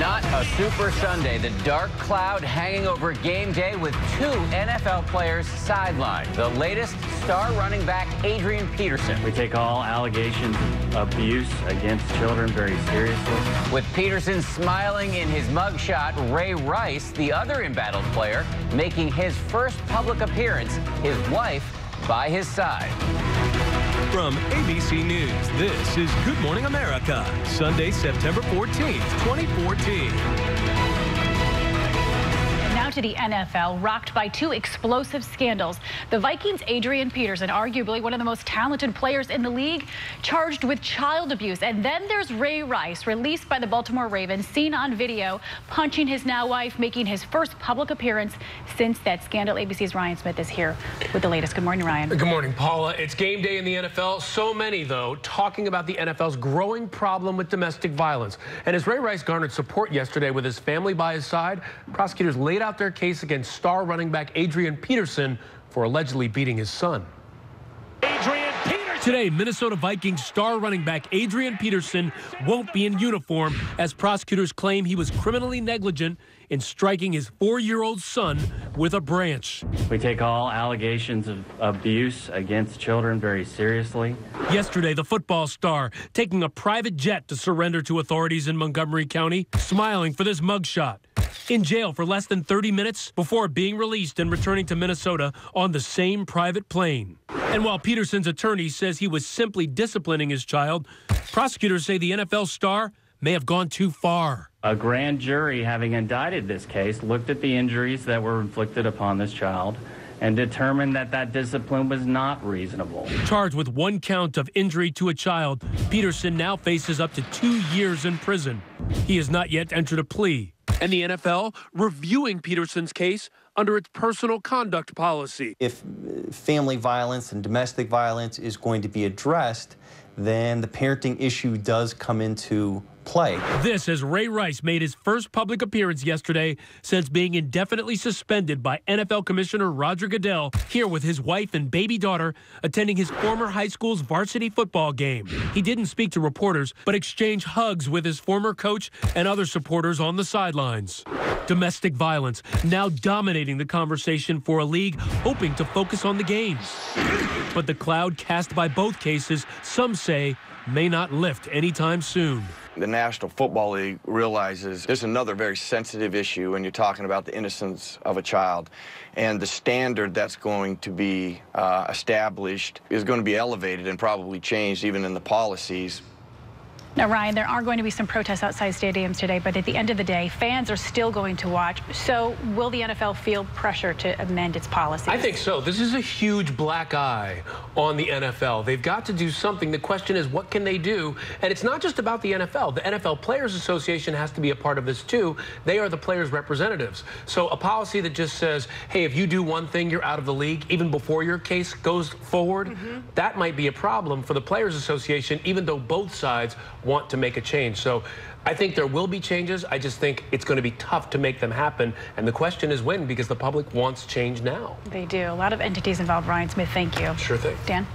Not a Super Sunday. The dark cloud hanging over game day with two NFL players sidelined. The latest, star running back Adrian Peterson. We take all allegations of abuse against children very seriously. With Peterson smiling in his mugshot, Ray Rice, the other embattled player, making his first public appearance, his wife by his side. From ABC News, this is Good Morning America, Sunday, September 14th, 2014. Now to the NFL, rocked by two explosive scandals. The Vikings' Adrian Peterson, arguably one of the most talented players in the league, charged with child abuse. And then there's Ray Rice, released by the Baltimore Ravens, seen on video punching his now wife, making his first public appearance since that scandal. ABC's Ryan Smith is here with the latest. Good morning, Ryan. Good morning, Paula. It's game day in the NFL. So many, though, talking about the NFL's growing problem with domestic violence. And as Ray Rice garnered support yesterday with his family by his side, prosecutors laid out their case against star running back Adrian Peterson for allegedly beating his son. Today, Minnesota Vikings star running back Adrian Peterson won't be in uniform as prosecutors claim he was criminally negligent in striking his 4-year-old son with a branch. We take all allegations of abuse against children very seriously. Yesterday, the football star taking a private jet to surrender to authorities in Montgomery County, smiling for this mugshot. In jail for less than 30 minutes before being released and returning to Minnesota on the same private plane. And while Peterson's attorney says he was simply disciplining his child, prosecutors say the NFL star may have gone too far. A grand jury, having indicted this case, looked at the injuries that were inflicted upon this child and determined that that discipline was not reasonable. Charged with 1 count of injury to a child, Peterson now faces up to 2 years in prison. He has not yet entered a plea. And the NFL reviewing Peterson's case under its personal conduct policy. If family violence and domestic violence is going to be addressed, then the parenting issue does come into play. This as Ray Rice made his first public appearance yesterday since being indefinitely suspended by NFL Commissioner Roger Goodell, here with his wife and baby daughter attending his former high school's varsity football game. He didn't speak to reporters, but exchanged hugs with his former coach and other supporters on the sidelines. Domestic violence now dominating the conversation for a league hoping to focus on the games. But the cloud cast by both cases, some say, may not lift anytime soon. The National Football League realizes there's another very sensitive issue when you're talking about the innocence of a child. And the standard that's going to be established is going to be elevated and probably changed even in the policies. Now, Ryan, there are going to be some protests outside stadiums today, but at the end of the day, fans are still going to watch. So will the NFL feel pressure to amend its policies? I think so. This is a huge black eye on the NFL. They've got to do something. The question is, what can they do? And it's not just about the NFL. The NFL Players Association has to be a part of this, too. They are the players' representatives. So a policy that just says, hey, if you do one thing, you're out of the league, even before your case goes forward, that might be a problem for the Players Association, even though both sides want to make a change. So I think there will be changes. I just think it's going to be tough to make them happen. And the question is when, because the public wants change now. They do. A lot of entities involved. Ryan Smith, thank you. Sure thing. Dan?